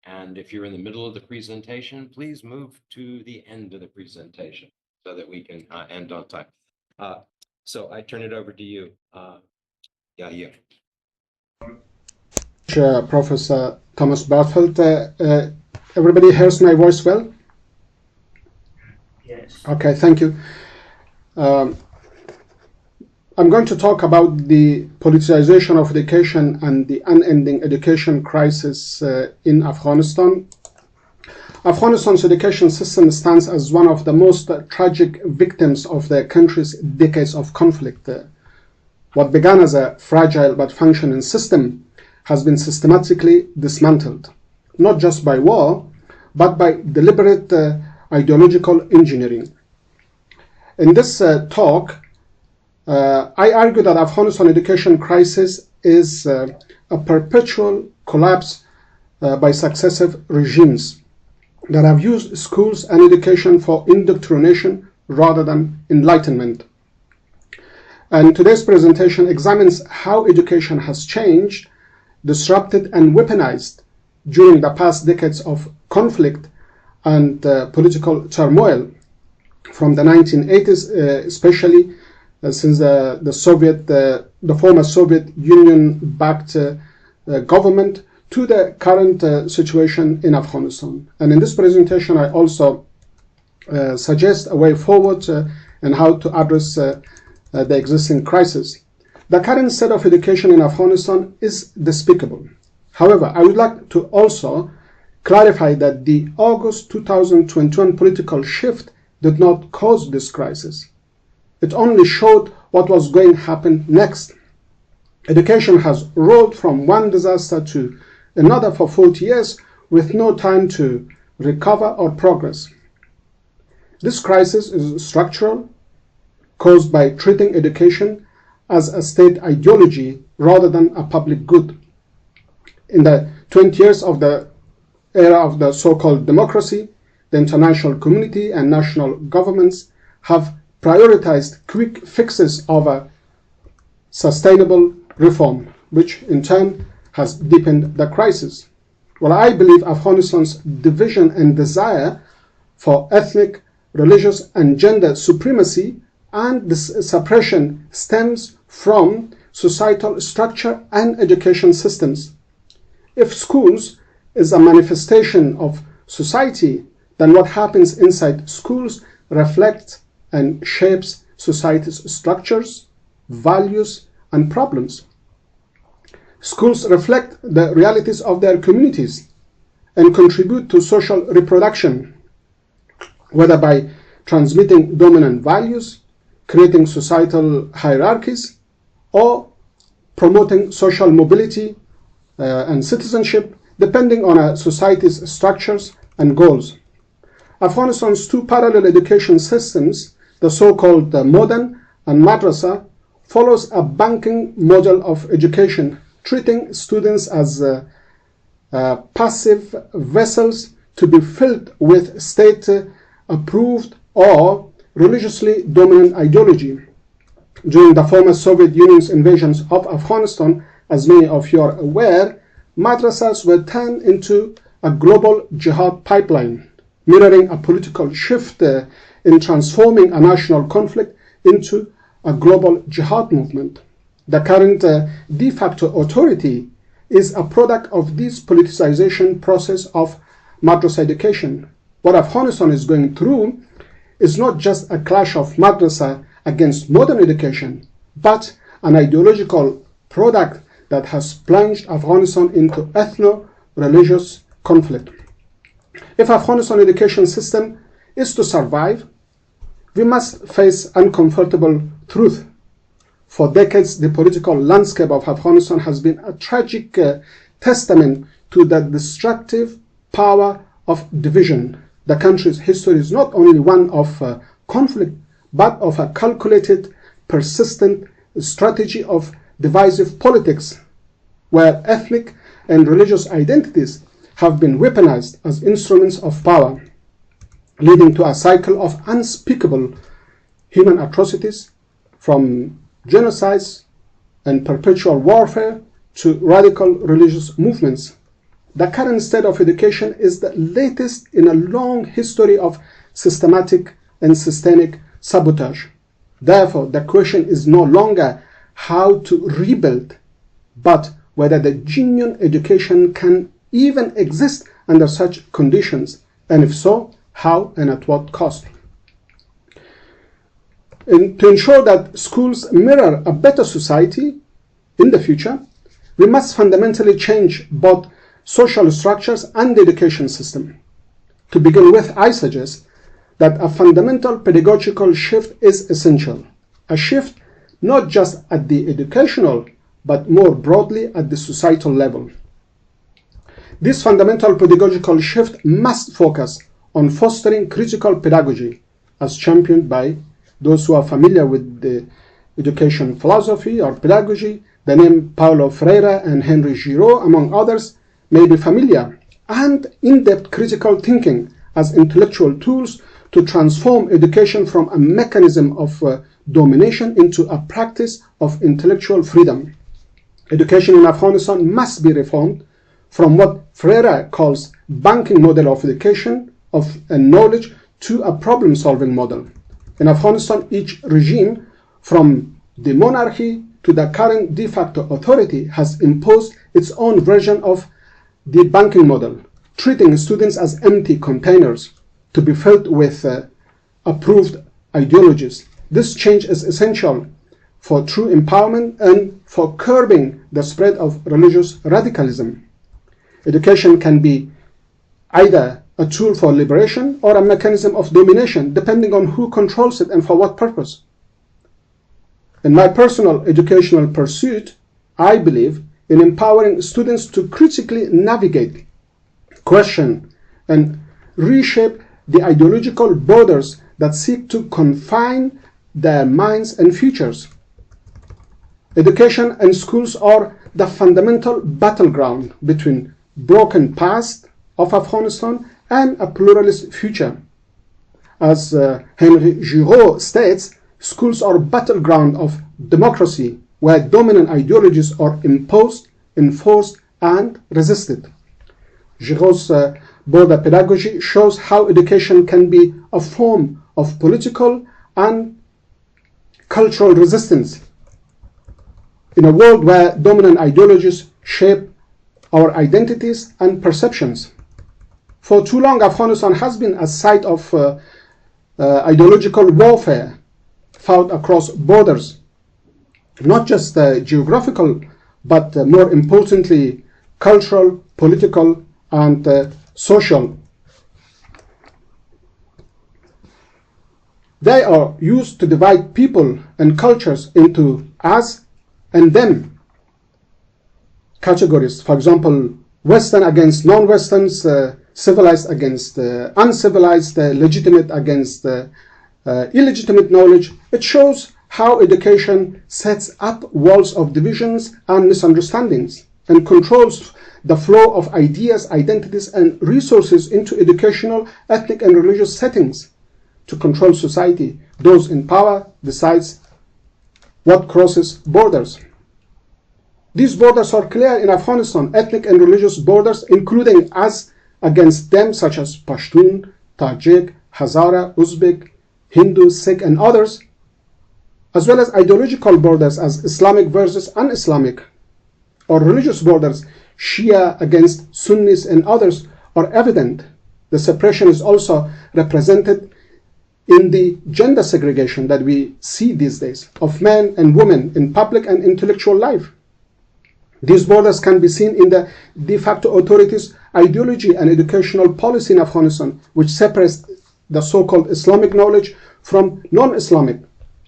And if you're in the middle of the presentation, please move to the end of the presentation so that we can end on time. So I turn it over to you, Yahia. Professor Thomas Barthold. Everybody hears my voice well? Yes. Okay, thank you. I'm going to talk about the politicization of education and the unending education crisis in Afghanistan. Afghanistan's education system stands as one of the most tragic victims of the country's decades of conflict. What began as a fragile but functioning system has been systematically dismantled, not just by war, but by deliberate ideological engineering. In this talk, I argue that Afghanistan education crisis is a perpetual collapse by successive regimes that have used schools and education for indoctrination rather than enlightenment. And today's presentation examines how education has changed, disrupted, and weaponized during the past decades of conflict and political turmoil from the 1980s, especially since the former Soviet Union-backed government, to the current situation in Afghanistan. And in this presentation, I also suggest a way forward and how to address the existing crisis. The current state of education in Afghanistan is despicable. However, I would like to also clarify that the August 2021 political shift did not cause this crisis. It only showed what was going to happen next. Education has rolled from one disaster to another for 40 years with no time to recover or progress. This crisis is structural, caused by treating education as a state ideology rather than a public good. In the 20 years of the era of the so-called democracy, the international community and national governments have prioritized quick fixes over sustainable reform, which in turn has deepened the crisis. Well, I believe Afghanistan's division and desire for ethnic, religious, and gender supremacy and this suppression stems from societal structure and education systems. If schools is a manifestation of society, then what happens inside schools reflects and shapes society's structures, values, and problems. Schools reflect the realities of their communities and contribute to social reproduction, whether by transmitting dominant values, creating societal hierarchies, or promoting social mobility and citizenship, depending on a society's structures and goals. Afghanistan's two parallel education systems, the so-called modern and madrasa, follows a banking model of education, treating students as passive vessels to be filled with state-approved or religiously dominant ideology. During the former Soviet Union's invasions of Afghanistan, as many of you are aware, madrasas were turned into a global jihad pipeline, mirroring a political shift in transforming a national conflict into a global jihad movement. The current de facto authority is a product of this politicization process of madrasa education. What Afghanistan is going through is not just a clash of madrasa against modern education, but an ideological product that has plunged Afghanistan into ethno-religious conflict. If Afghanistan education system is to survive, we must face uncomfortable truth. For decades, the political landscape of Afghanistan has been a tragic testament to the destructive power of division. The country's history is not only one of conflict, but of a calculated, persistent strategy of divisive politics, where ethnic and religious identities have been weaponized as instruments of power, leading to a cycle of unspeakable human atrocities, from genocides and perpetual warfare to radical religious movements. the current state of education is the latest in a long history of systematic and systemic sabotage. Therefore, the question is no longer how to rebuild, but whether the genuine education can even exist under such conditions, and if so, how and at what cost. And to ensure that schools mirror a better society in the future, we must fundamentally change both social structures and the education system. To begin with, I suggest that a fundamental pedagogical shift is essential. A shift not just at the educational, but more broadly at the societal level. This fundamental pedagogical shift must focus on fostering critical pedagogy, as championed by those who are familiar with the education philosophy or pedagogy. The name Paulo Freire and Henry Giraud, among others, may be familiar, and in-depth critical thinking as intellectual tools to transform education from a mechanism of domination into a practice of intellectual freedom. Education in Afghanistan must be reformed from what Freire calls banking model of education and knowledge to a problem-solving model. In Afghanistan, each regime, from the monarchy to the current de facto authority, has imposed its own version of the banking model, treating students as empty containers to be filled with approved ideologies. This change is essential for true empowerment and for curbing the spread of religious radicalism. Education can be either a tool for liberation or a mechanism of domination, depending on who controls it and for what purpose. In my personal educational pursuit, I believe in empowering students to critically navigate, question, and reshape the ideological borders that seek to confine their minds and futures. Education and schools are the fundamental battleground between broken past of Afghanistan and a pluralist future. As Henry Giraud states, schools are battleground of democracy where dominant ideologies are imposed, enforced, and resisted. Giraud's border pedagogy shows how education can be a form of political and cultural resistance in a world where dominant ideologies shape our identities and perceptions. For too long, Afghanistan has been a site of ideological warfare fought across borders, not just geographical, but more importantly, cultural, political, and social. They are used to divide people and cultures into us and them categories. For example, Western against non-Westerns, civilized against uncivilized, legitimate against illegitimate knowledge. It shows how education sets up walls of divisions and misunderstandings and controls the flow of ideas, identities, and resources into educational, ethnic, and religious settings. To control society, those in power decides what crosses borders. These borders are clear in Afghanistan, ethnic and religious borders, including us against them, such as Pashtun, Tajik, Hazara, Uzbek, Hindu, Sikh, and others, as well as ideological borders as Islamic versus un-Islamic, or religious borders, Shia against Sunnis and others, are evident. The suppression is also represented in the gender segregation that we see these days of men and women in public and intellectual life. These borders can be seen in the de facto authorities' ideology and educational policy in Afghanistan, which separates the so-called Islamic knowledge from non-Islamic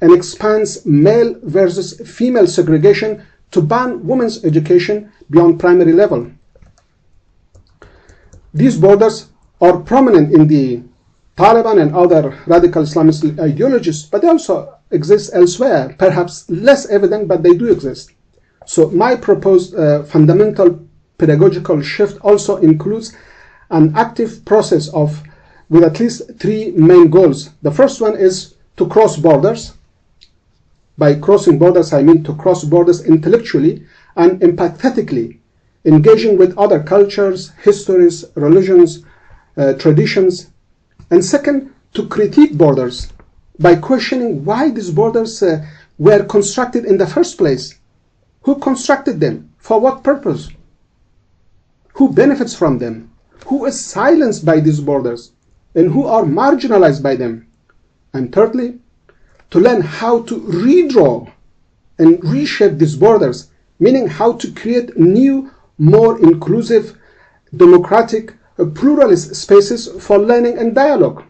and expands male versus female segregation to ban women's education beyond primary level. These borders are prominent in the Taliban and other radical Islamist ideologies, but they also exist elsewhere, perhaps less evident, but they do exist. So my proposed fundamental pedagogical shift also includes an active process with at least three main goals. The first one is to cross borders. By crossing borders, I mean to cross borders intellectually and empathetically, engaging with other cultures, histories, religions, traditions. And second, to critique borders by questioning why these borders were constructed in the first place. Who constructed them? For what purpose? Who benefits from them? Who is silenced by these borders? And who are marginalized by them? And thirdly, to learn how to redraw and reshape these borders, meaning how to create new, more inclusive, democratic, pluralist spaces for learning and dialogue.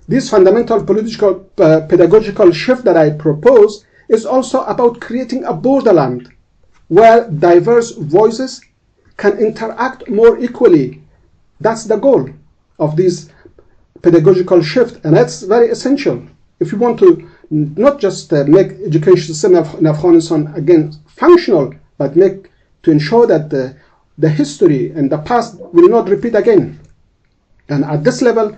This fundamental political, pedagogical shift that I propose is also about creating a borderland where diverse voices can interact more equally. That's the goal of this pedagogical shift, and that's very essential. If you want to not just make education system in Afghanistan again functional, but to ensure that the history and the past will not repeat again. And at this level,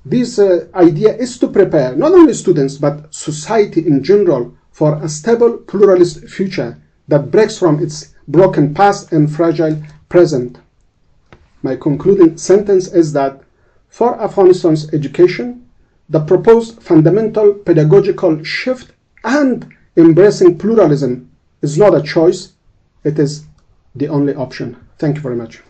this idea is to prepare not only students but society in general for a stable pluralist future that breaks from its broken past and fragile present. My concluding sentence is that for Afghanistan's education, the proposed fundamental pedagogical shift and embracing pluralism is not a choice, it is the only option. Thank you very much.